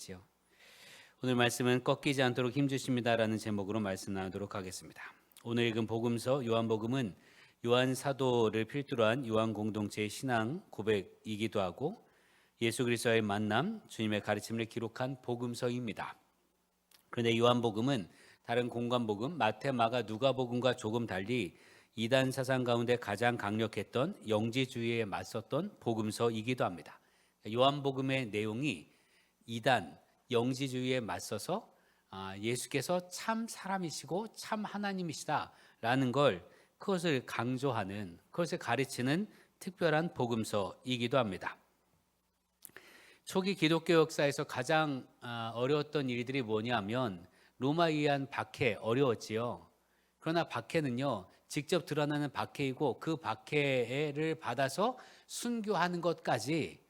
되겠지요. 오늘 말씀은 꺾이지 않도록 힘주십니다라는 제목으로 말씀 나누도록 하겠습니다. 오늘 읽은 복음서 요한복음은 요한 사도를 필두로 한 요한 공동체의 신앙 고백이기도 하고 예수 그리스도와의 만남, 주님의 가르침을 기록한 복음서입니다. 그런데 요한복음은 다른 공관복음, 마태, 마가, 누가복음과 조금 달리 이단 사상 가운데 가장 강력했던 영지주의에 맞섰던 복음서이기도 합니다. 요한복음의 내용이 이단, 영지주의에 맞서서 예수께서 참 사람이시고 참 하나님이시다라는 걸 그것을 강조하는, 그것을 가르치는 특별한 복음서이기도 합니다. 초기 기독교 역사에서 가장 어려웠던 일들이 뭐냐면 로마에 의한 박해, 어려웠지요. 그러나 박해는요, 직접 드러나는 박해이고 그 박해를 받아서 순교하는 것까지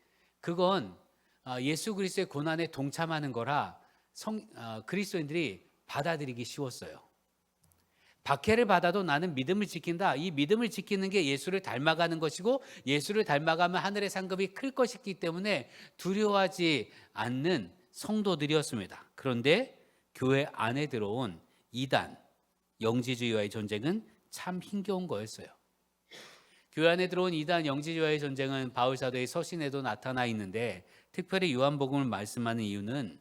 그건 예수 그리스도의 고난에 동참하는 거라 그리스도인들이 받아들이기 쉬웠어요. 박해를 받아도 나는 믿음을 지킨다. 이 믿음을 지키는 게 예수를 닮아가는 것이고 예수를 닮아가면 하늘의 상급이 클 것이기 때문에 두려워하지 않는 성도들이었습니다. 그런데 교회 안에 들어온 이단, 영지주의와의 전쟁은 참 힘겨운 거였어요. 교회 안에 들어온 이단 영지주의와의 전쟁은 바울 사도의 서신에도 나타나 있는데 특별히 요한복음을 말씀하는 이유는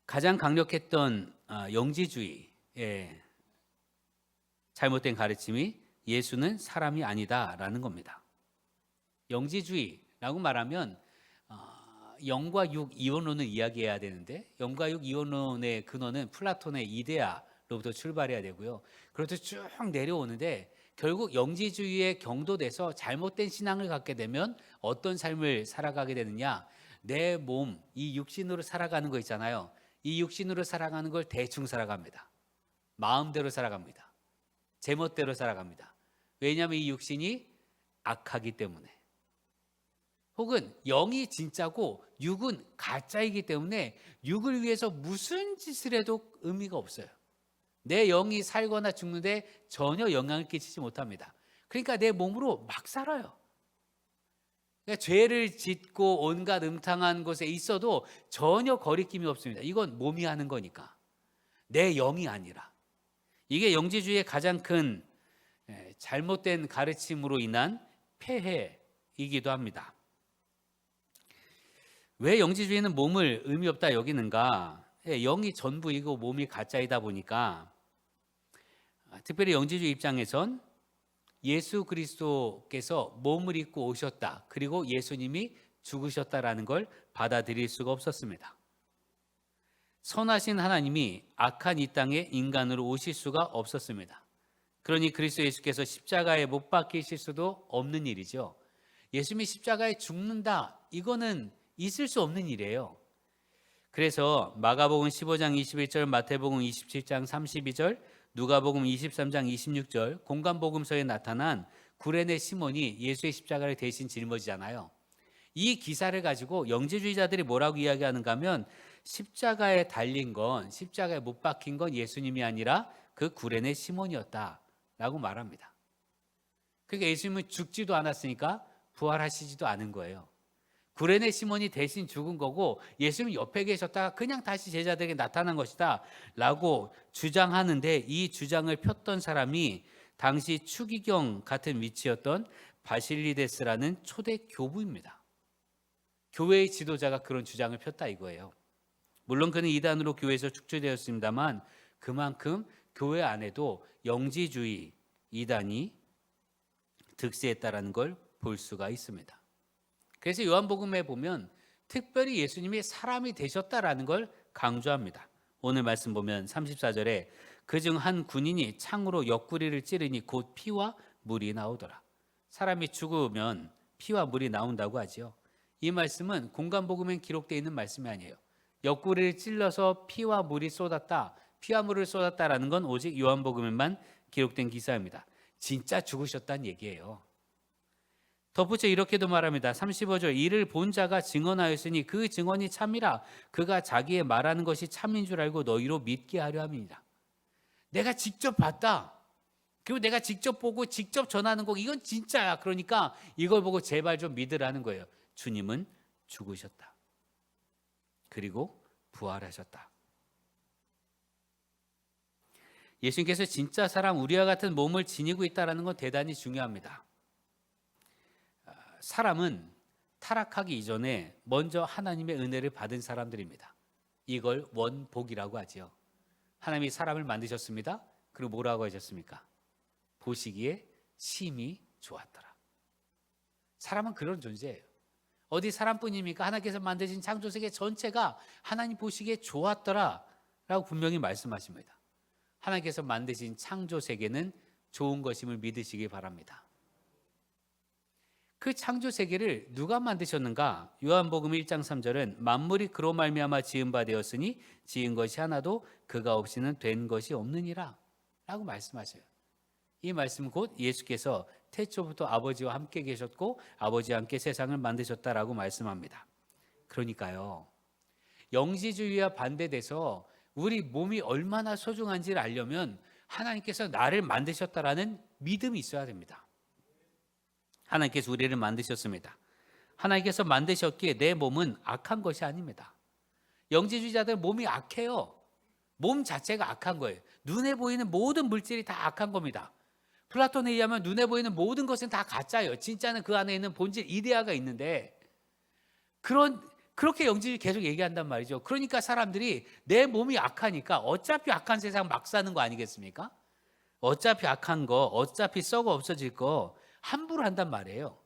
가장 강력했던 영지주의의 잘못된 가르침이 예수는 사람이 아니다라는 겁니다. 영지주의라고 말하면 영과 육 이원론을 이야기해야 되는데 영과 육 이원론의 근원은 플라톤의 이데아로부터 출발해야 되고요. 그렇게 쭉 내려오는데 결국 영지주의에 경도돼서 잘못된 신앙을 갖게 되면 어떤 삶을 살아가게 되느냐? 내 몸, 이 육신으로 살아가는 거 있잖아요. 이 육신으로 살아가는 걸 대충 살아갑니다. 마음대로 살아갑니다. 제멋대로 살아갑니다. 왜냐하면 이 육신이 악하기 때문에. 혹은 영이 진짜고 육은 가짜이기 때문에 육을 위해서 무슨 짓을 해도 의미가 없어요. 내 영이 살거나 죽는데 전혀 영향을 끼치지 못합니다. 그러니까 내 몸으로 막 살아요. 그러니까 죄를 짓고 온갖 음탕한 곳에 있어도 전혀 거리낌이 없습니다. 이건 몸이 하는 거니까. 내 영이 아니라. 이게 영지주의의 가장 큰 잘못된 가르침으로 인한 폐해이기도 합니다. 왜 영지주의는 몸을 의미 없다 여기는가? 영이 전부이고 몸이 가짜이다 보니까 특별히 영지주의 입장에선 예수 그리스도께서 몸을 입고 오셨다. 그리고 예수님이 죽으셨다라는 걸 받아들일 수가 없었습니다. 선하신 하나님이 악한 이 땅에 인간으로 오실 수가 없었습니다. 그러니 그리스도 예수께서 십자가에 못 박히실 수도 없는 일이죠. 예수님이 십자가에 죽는다. 이거는 있을 수 없는 일이에요. 그래서 마가복음 15장 21절, 마태복음 27장 32절, 누가복음 23장 26절 공관복음서에 나타난 구레네 시몬이 예수의 십자가를 대신 짊어지잖아요. 이 기사를 가지고 영지주의자들이 뭐라고 이야기하는가 하면 십자가에 달린 건, 십자가에 못 박힌 건 예수님이 아니라 그 구레네 시몬이었다라고 말합니다. 그러니까 예수님은 죽지도 않았으니까 부활하시지도 않은 거예요. 구레네 시몬이 대신 죽은 거고 예수님 옆에 계셨다가 그냥 다시 제자들에게 나타난 것이다 라고 주장하는데 이 주장을 폈던 사람이 당시 추기경 같은 위치였던 바실리데스라는 초대 교부입니다. 교회의 지도자가 그런 주장을 폈다 이거예요. 물론 그는 이단으로 교회에서 축출되었습니다만 그만큼 교회 안에도 영지주의 이단이 득세했다라는 걸 볼 수가 있습니다. 그래서 요한복음에 보면 특별히 예수님이 사람이 되셨다라는 걸 강조합니다. 오늘 말씀 보면 34절에 그중 한 군인이 창으로 옆구리를 찌르니 곧 피와 물이 나오더라. 사람이 죽으면 피와 물이 나온다고 하죠. 이 말씀은 공관복음에 기록되어 있는 말씀이 아니에요. 옆구리를 찔러서 피와 물이 쏟았다. 피와 물을 쏟았다라는 건 오직 요한복음에만 기록된 기사입니다. 진짜 죽으셨다는 얘기예요. 덧붙여 이렇게도 말합니다. 35절 이를 본 자가 증언하였으니 그 증언이 참이라 그가 자기의 말하는 것이 참인 줄 알고 너희로 믿게 하려 함이니라. 내가 직접 봤다. 그리고 내가 직접 보고 직접 전하는 거 이건 진짜야. 그러니까 이걸 보고 제발 좀 믿으라는 거예요. 주님은 죽으셨다. 그리고 부활하셨다. 예수님께서 진짜 사람 우리와 같은 몸을 지니고 있다는 건 대단히 중요합니다. 사람은 타락하기 이전에 먼저 하나님의 은혜를 받은 사람들입니다. 이걸 원복이라고 하지요. 하나님이 사람을 만드셨습니다. 그리고 뭐라고 하셨습니까? 보시기에 심히 좋았더라. 사람은 그런 존재예요. 어디 사람뿐입니까? 하나님께서 만드신 창조세계 전체가 하나님 보시기에 좋았더라 라고 분명히 말씀하십니다. 하나님께서 만드신 창조세계는 좋은 것임을 믿으시기 바랍니다. 그 창조세계를 누가 만드셨는가? 요한복음 1장 3절은 만물이 그로 말미암아 지은 바 되었으니 지은 것이 하나도 그가 없이는 된 것이 없느니라 라고 말씀하셔요. 이 말씀은 곧 예수께서 태초부터 아버지와 함께 계셨고 아버지와 함께 세상을 만드셨다라고 말씀합니다. 그러니까요, 영지주의와 반대돼서 우리 몸이 얼마나 소중한지를 알려면 하나님께서 나를 만드셨다라는 믿음이 있어야 됩니다. 하나님께서 우리를 만드셨습니다. 하나님께서 만드셨기에 내 몸은 악한 것이 아닙니다. 영지주의자들 몸이 악해요. 몸 자체가 악한 거예요. 눈에 보이는 모든 물질이 다 악한 겁니다. 플라톤에 의하면 눈에 보이는 모든 것은 다 가짜예요. 진짜는 그 안에 있는 본질 이데아가 있는데 그렇게 영지주의 계속 얘기한단 말이죠. 그러니까 사람들이 내 몸이 악하니까 어차피 악한 세상 막 사는 거 아니겠습니까? 어차피 악한 거, 어차피 썩어 없어질 거 함부로 한단 말이에요.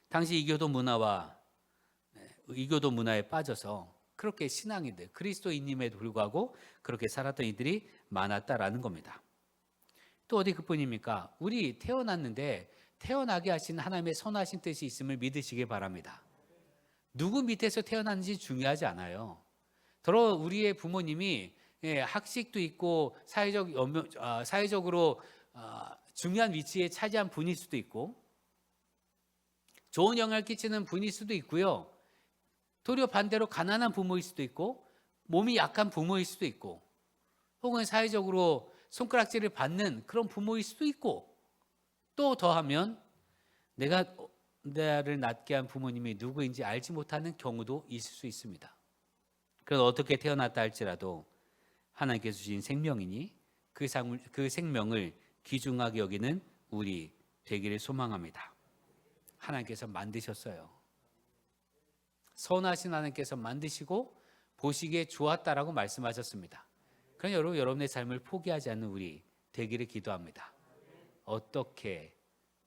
당시 이교도 문화에 빠져서 그렇게 신앙인들, 그리스도인임에도 불구하고 그렇게 살았던 이들이 많았다라는 겁니다. 또 어디 그뿐입니까? 우리 태어났는데 태어나게 하신 하나님의 선하신 뜻이 있음을 믿으시기 바랍니다. 누구 밑에서 태어났는지 중요하지 않아요. 더러 우리의 부모님이 학식도 있고 사회적으로 중요한 위치에 차지한 분일 수도 있고 좋은 영향을 끼치는 분일 수도 있고요. 도리어 반대로 가난한 부모일 수도 있고 몸이 약한 부모일 수도 있고 혹은 사회적으로 손가락질을 받는 그런 부모일 수도 있고 또 더하면 내가 나를 낳게 한 부모님이 누구인지 알지 못하는 경우도 있을 수 있습니다. 그래서 어떻게 태어났다 할지라도 하나님께서 주신 생명이니 그 생명을 귀중하게 여기는 우리 되기를 소망합니다. 하나님께서 만드셨어요. 선하신 하나님께서 만드시고 보시기에 좋았다라고 말씀하셨습니다. 그러나 여러분의 삶을 포기하지 않는 우리 되기를 기도합니다. 어떻게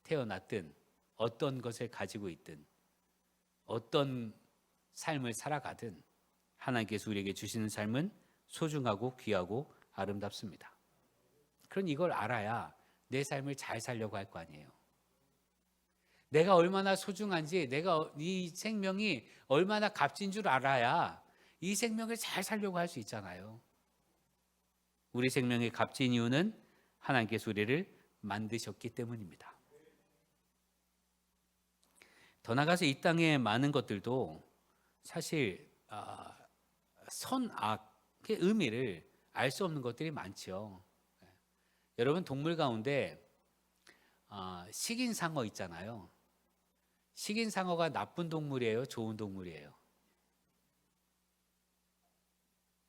태어났든 어떤 것을 가지고 있든 어떤 삶을 살아가든 하나님께서 우리에게 주시는 삶은 소중하고 귀하고 아름답습니다. 그런 이걸 알아야 내 삶을 잘 살려고 할 거 아니에요. 내가 얼마나 소중한지, 내가 이 생명이 얼마나 값진 줄 알아야 이 생명을 잘 살려고 할 수 있잖아요. 우리 생명의 값진 이유는 하나님께서 우리를 만드셨기 때문입니다. 더 나아가서 이 땅의 많은 것들도 사실 선악의 의미를 알 수 없는 것들이 많죠. 여러분 동물 가운데 식인상어 있잖아요. 식인상어가 나쁜 동물이에요? 좋은 동물이에요?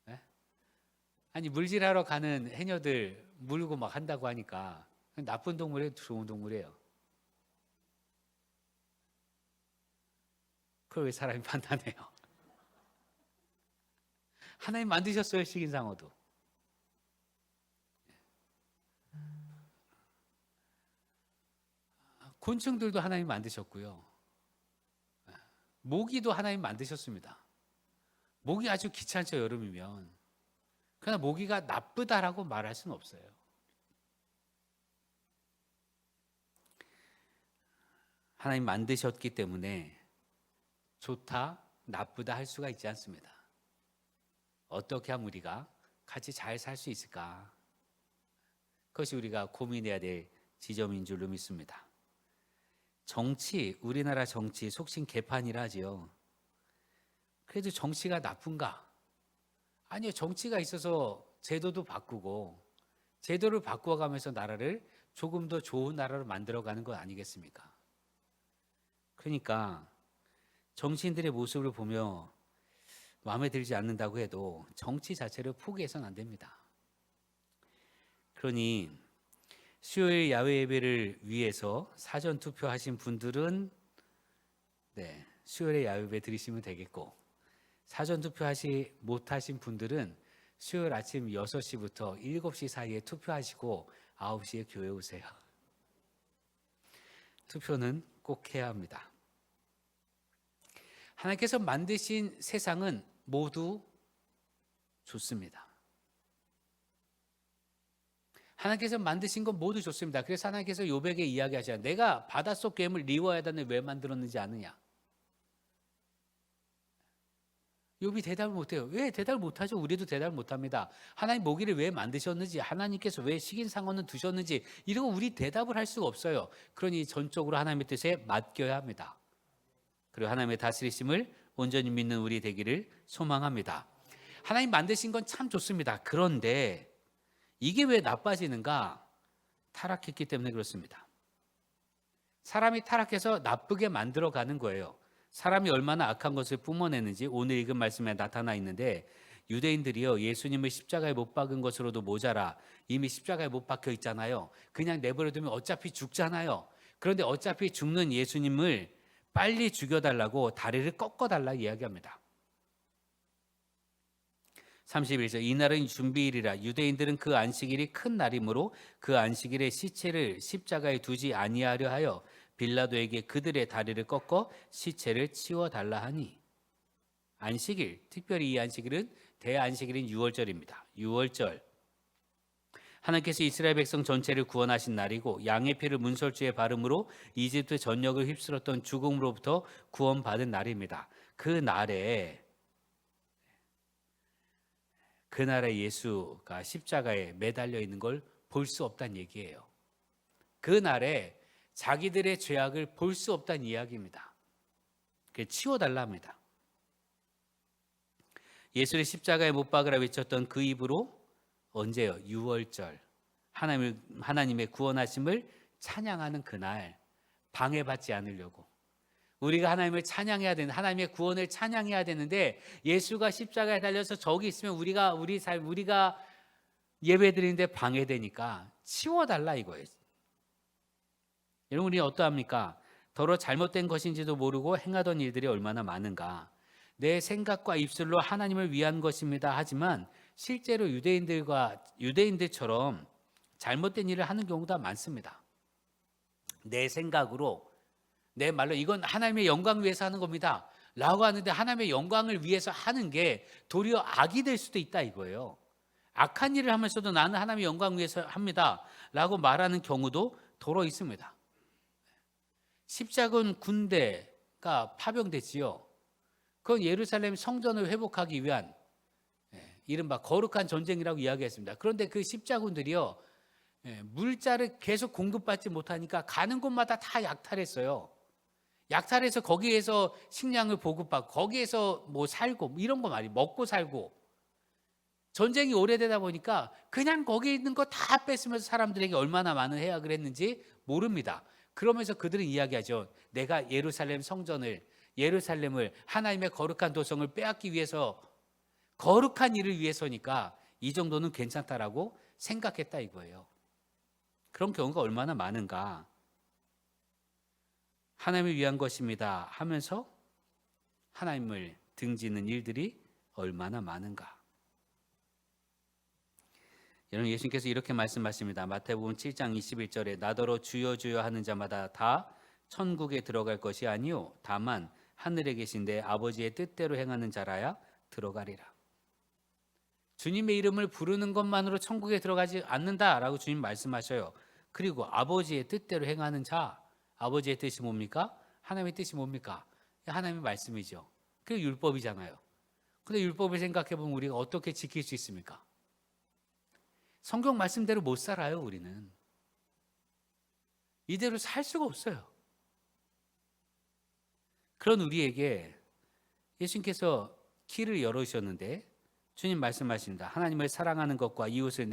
네? 아니 물질하러 가는 해녀들 물고 막 한다고 하니까 나쁜 동물이에요? 좋은 동물이에요? 그걸 왜 사람이 판단해요? 하나님 만드셨어요, 식인상어도. 곤충들도 하나님 만드셨고요. 모기도 하나님 만드셨습니다. 모기 아주 귀찮죠, 여름이면. 그러나 모기가 나쁘다라고 말할 수는 없어요. 하나님 만드셨기 때문에 좋다, 나쁘다 할 수가 있지 않습니다. 어떻게 하면 우리가 같이 잘 살 수 있을까? 그것이 우리가 고민해야 될 지점인 줄로 믿습니다. 정치, 우리나라 정치 속칭 개판이라 하지요. 그래도 정치가 나쁜가? 아니요, 정치가 있어서 제도도 바꾸고 제도를 바꾸어가면서 나라를 조금 더 좋은 나라로 만들어가는 것 아니겠습니까? 그러니까 정치인들의 모습을 보며 마음에 들지 않는다고 해도 정치 자체를 포기해서는 안 됩니다. 그러니 수요일 야외 예배를 위해서 사전 투표하신 분들은 수요일에 야외 예배 드리시면 되겠고, 사전 투표하시 못하신 분들은 수요일 아침 6시부터 7시 사이에 투표하시고 9시에 교회 오세요. 투표는 꼭 해야 합니다. 하나님께서 만드신 세상은 모두 좋습니다. 하나님께서 만드신 건 모두 좋습니다. 그래서 하나님께서 욥에게 이야기하시잖아요. 내가 바닷속 괴물 리워야단을 왜 만들었는지 아느냐? 욥이 대답을 못해요. 왜 대답을 못하죠? 우리도 대답을 못합니다. 하나님 모기를 왜 만드셨는지, 하나님께서 왜 식인상어는 두셨는지 이런 거 우리 대답을 할 수가 없어요. 그러니 전적으로 하나님의 뜻에 맡겨야 합니다. 그리고 하나님의 다스리심을 온전히 믿는 우리 되기를 소망합니다. 하나님 만드신 건 참 좋습니다. 그런데 이게 왜 나빠지는가? 타락했기 때문에 그렇습니다. 사람이 타락해서 나쁘게 만들어가는 거예요. 사람이 얼마나 악한 것을 뿜어내는지 오늘 읽은 말씀에 나타나 있는데, 유대인들이요, 예수님을 십자가에 못 박은 것으로도 모자라 이미 십자가에 못 박혀 있잖아요. 그냥 내버려두면 어차피 죽잖아요. 그런데 어차피 죽는 예수님을 빨리 죽여달라고 다리를 꺾어달라 이야기합니다. 31절, 이날은 준비일이라 유대인들은 그 안식일이 큰 날이므로 그 안식일에 시체를 십자가에 두지 아니하려 하여 빌라도에게 그들의 다리를 꺾어 시체를 치워달라 하니. 안식일, 특별히 이 안식일은 대안식일인 6월절입니다. 6월절, 하나님께서 이스라엘 백성 전체를 구원하신 날이고, 양의 피를 문설주에 바름으로 이집트 전역을 휩쓸었던 죽음으로부터 구원받은 날입니다. 그날에 예수가 십자가에 매달려 있는 걸 볼 수 없다는 얘기예요. 그날에 자기들의 죄악을 볼 수 없다는 이야기입니다. 그게 치워달라 합니다. 예수를 십자가에 못 박으라 외쳤던 그 입으로 언제요? 6월절, 하나님의 구원하심을 찬양하는 그날, 방해받지 않으려고 우리가 하나님을 찬양해야 되는, 하나님의 구원을 찬양해야 되는데, 예수가 십자가에 달려서 저기 있으면 우리가 예배드리는데 방해되니까 치워달라 이거예요. 여러분, 우리 어떠합니까? 더러 잘못된 것인지도 모르고 행하던 일들이 얼마나 많은가. 내 생각과 입술로 하나님을 위한 것입니다 하지만 실제로 유대인들처럼 잘못된 일을 하는 경우가 많습니다. 내 생각으로, 내 말로 이건 하나님의 영광을 위해서 하는 겁니다 라고 하는데, 하나님의 영광을 위해서 하는 게 도리어 악이 될 수도 있다 이거예요. 악한 일을 하면서도 나는 하나님의 영광을 위해서 합니다 라고 말하는 경우도 더러 있습니다. 십자군 군대가 파병됐지요. 그건 예루살렘 성전을 회복하기 위한 이른바 거룩한 전쟁이라고 이야기했습니다. 그런데 그 십자군들이요, 물자를 계속 공급받지 못하니까 가는 곳마다 다 약탈했어요. 약탈해서 거기에서 식량을 보급받고 거기에서 뭐 살고 이런 거 말이에요. 먹고 살고. 전쟁이 오래되다 보니까 그냥 거기 있는 거 다 뺏으면서 사람들에게 얼마나 많은 해악을 했는지 모릅니다. 그러면서 그들은 이야기하죠. 내가 예루살렘을 하나님의 거룩한 도성을 빼앗기 위해서, 거룩한 일을 위해서니까 이 정도는 괜찮다라고 생각했다 이거예요. 그런 경우가 얼마나 많은가. 하나님을 위한 것입니다 하면서 하나님을 등지는 일들이 얼마나 많은가. 여러분, 예수님께서 이렇게 말씀하십니다. 마태복음 7장 21절에 나더러 주여 주여 하는 자마다 다 천국에 들어갈 것이 아니요 다만 하늘에 계신 내 아버지의 뜻대로 행하는 자라야 들어가리라. 주님의 이름을 부르는 것만으로 천국에 들어가지 않는다라고 주님 말씀하셔요. 그리고 아버지의 뜻대로 행하는 자, 아버지의 뜻이 뭡니까? 하나님의 뜻이 뭡니까? 하나님의 말씀이죠. 그게 율법이잖아요. 근데 율법을 생각해 보면 우리가 어떻게 지킬 수 있습니까? 성경 말씀대로 못 살아요. 우리는 이대로 살 수가 없어요. 그런 우리에게 예수님께서 길을 열어주셨는데, 주님 말씀하십니다. 하나님을 사랑하는 것과 이웃을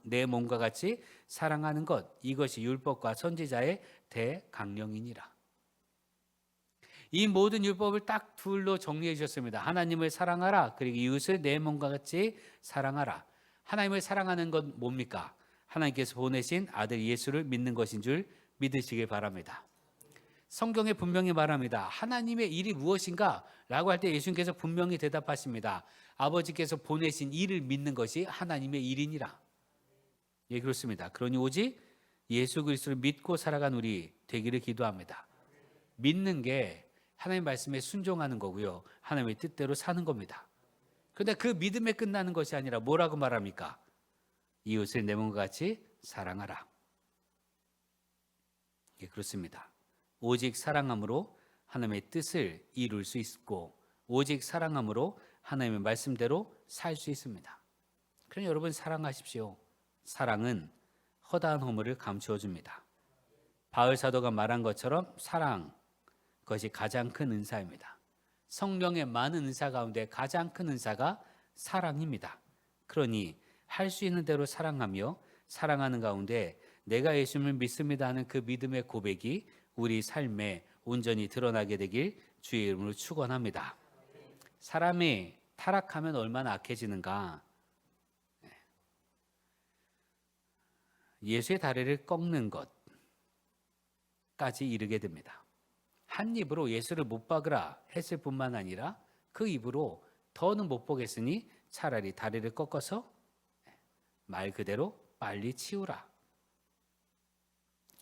내 몸과 같이 사랑하는 것, 이것이 율법과 선지자의 대강령이니라. 이 모든 율법을 딱 둘로 정리해 주셨습니다. 하나님을 사랑하라. 그리고 이웃을 내 몸과 같이 사랑하라. 하나님을 사랑하는 건 뭡니까? 하나님께서 보내신 아들 예수를 믿는 것인 줄 믿으시길 바랍니다. 성경에 분명히 말합니다. 하나님의 일이 무엇인가? 라고 할 때 예수님께서 분명히 대답하십니다. 아버지께서 보내신 일을 믿는 것이 하나님의 일이니라. 예, 그렇습니다. 그러니 오직 예수 그리스도를 믿고 살아간 우리 되기를 기도합니다. 믿는 게 하나님 말씀에 순종하는 거고요. 하나님의 뜻대로 사는 겁니다. 그런데 그 믿음에 끝나는 것이 아니라 뭐라고 말합니까? 이웃을 내 몸과 같이 사랑하라. 예, 그렇습니다. 오직 사랑함으로 하나님의 뜻을 이룰 수 있고 오직 사랑함으로 하나님의 말씀대로 살 수 있습니다. 그러니 여러분 사랑하십시오. 사랑은 허다한 허물을 감추어 줍니다. 바울 사도가 말한 것처럼 사랑, 그것이 가장 큰 은사입니다. 성령의 많은 은사 가운데 가장 큰 은사가 사랑입니다. 그러니 할 수 있는 대로 사랑하며 사랑하는 가운데 내가 예수님을 믿습니다 하는 그 믿음의 고백이 우리 삶에 온전히 드러나게 되길 주의 이름으로 축원합니다. 사람이 타락하면 얼마나 악해지는가? 예수의 다리를 꺾는 것까지 이르게 됩니다. 한 입으로 예수를 못 박으라 했을 뿐만 아니라 그 입으로 더는 못 보겠으니 차라리 다리를 꺾어서 말 그대로 빨리 치우라.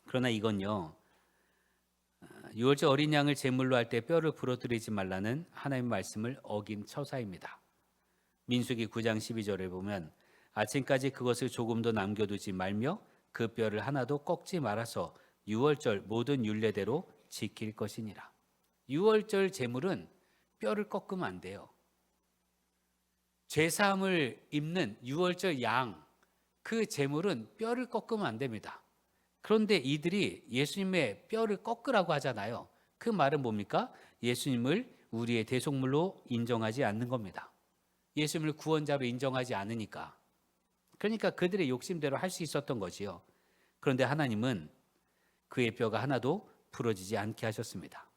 그러나 이건요, 유월절 어린 양을 제물로 할 때 뼈를 부러뜨리지 말라는 하나님의 말씀을 어긴 처사입니다. 민수기 9장 12절에 보면 아침까지 그것을 조금도 남겨두지 말며 그 뼈를 하나도 꺾지 말아서 유월절 모든 율례대로 지킬 것이니라. 유월절 제물은 뼈를 꺾으면 안 돼요. 제사함을 입는 유월절 양, 그 제물은 뼈를 꺾으면 안 됩니다. 그런데 이들이 예수님의 뼈를 꺾으라고 하잖아요. 그 말은 뭡니까? 예수님을 우리의 대속물로 인정하지 않는 겁니다. 예수님을 구원자로 인정하지 않으니까. 그러니까 그들의 욕심대로 할 수 있었던 거지요. 그런데 하나님은 그의 뼈가 하나도 부러지지 않게 하셨습니다.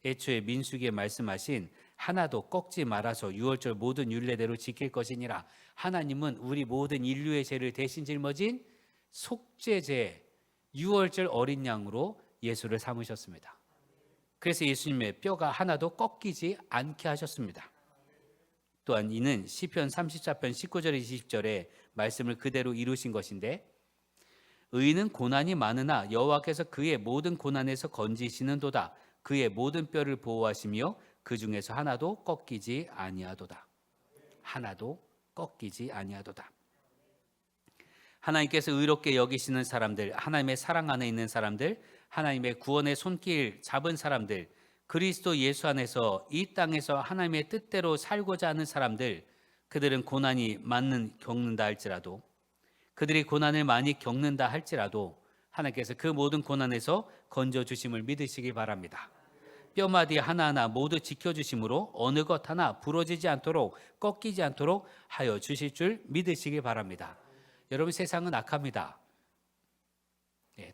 애초에 민수기에 말씀하신 하나도 꺾지 말아서 유월절 모든 율례대로 지킬 것이니라. 하나님은 우리 모든 인류의 죄를 대신 짊어진 속죄제 유월절 어린 양으로 예수를 삼으셨습니다. 그래서 예수님의 뼈가 하나도 꺾이지 않게 하셨습니다. 또한 이는 시편 34편 19절 20절의 말씀을 그대로 이루신 것인데 의인은 고난이 많으나 여호와께서 그의 모든 고난에서 건지시는도다. 그의 모든 뼈를 보호하시며 그 중에서 하나도 꺾이지 아니하도다. 하나도 꺾이지 아니하도다. 하나님께서 의롭게 여기시는 사람들, 하나님의 사랑 안에 있는 사람들, 하나님의 구원의 손길 잡은 사람들, 그리스도 예수 안에서 이 땅에서 하나님의 뜻대로 살고자 하는 사람들, 그들은 고난이 겪는다 할지라도, 그들이 고난을 많이 겪는다 할지라도 하나님께서 그 모든 고난에서 건져주심을 믿으시기 바랍니다. 뼈마디 하나하나 모두 지켜주심으로 어느 것 하나 부러지지 않도록 꺾이지 않도록 하여 주실 줄 믿으시기 바랍니다. 여러분, 세상은 악합니다.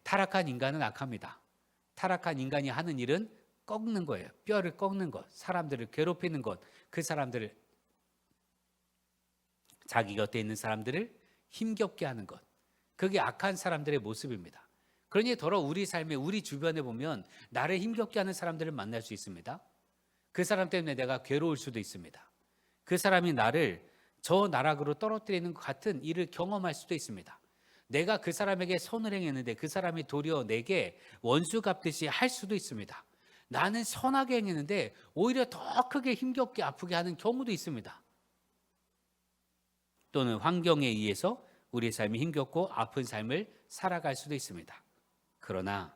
타락한 인간은 악합니다. 타락한 인간이 하는 일은 꺾는 거예요. 뼈를 꺾는 것, 사람들을 괴롭히는 것, 그 사람들을, 자기 곁에 있는 사람들을 힘겹게 하는 것, 그게 악한 사람들의 모습입니다. 그러니 더러 우리 삶에, 우리 주변에 보면 나를 힘겹게 하는 사람들을 만날 수 있습니다. 그 사람 때문에 내가 괴로울 수도 있습니다. 그 사람이 나를 저 나락으로 떨어뜨리는 것 같은 일을 경험할 수도 있습니다. 내가 그 사람에게 선을 행했는데 그 사람이 도리어 내게 원수 갚듯이 할 수도 있습니다. 나는 선하게 행했는데 오히려 더 크게 힘겹게 아프게 하는 경우도 있습니다. 또는 환경에 의해서 우리의 삶이 힘겹고 아픈 삶을 살아갈 수도 있습니다. 그러나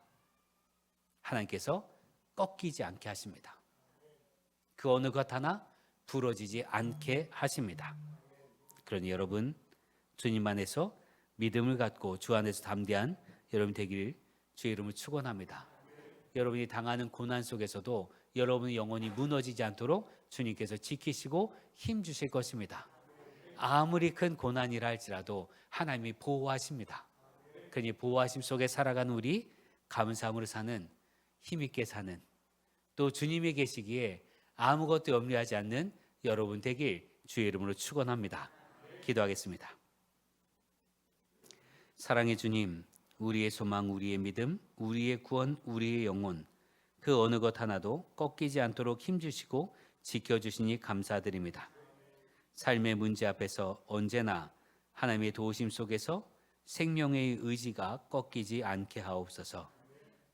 하나님께서 꺾이지 않게 하십니다. 그 어느 것 하나 부러지지 않게 하십니다. 그러니 여러분, 주님 안에서 믿음을 갖고 주 안에서 담대한 여러분 되기를 주의 이름을 축원합니다. 여러분이 당하는 고난 속에서도 여러분의 영혼이 무너지지 않도록 주님께서 지키시고 힘 주실 것입니다. 아무리 큰 고난이라 할지라도 하나님이 보호하십니다. 그러니 보호하심 속에 살아가는 우리, 감사함으로 사는, 힘있게 사는, 또 주님이 계시기에 아무것도 염려하지 않는 여러분 되길 주의 이름으로 축원합니다. 기도하겠습니다. 사랑의 주님, 우리의 소망, 우리의 믿음, 우리의 구원, 우리의 영혼, 그 어느 것 하나도 꺾이지 않도록 힘주시고 지켜주시니 감사드립니다. 삶의 문제 앞에서 언제나 하나님의 도우심 속에서 생명의 의지가 꺾이지 않게 하옵소서.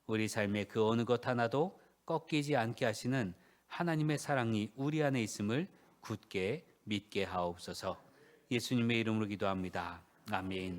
우리 삶의 그 어느 것 하나도 꺾이지 않게 하시는 하나님의 사랑이 우리 안에 있음을 굳게 믿게 하옵소서. 예수님의 이름으로 기도합니다. 아멘.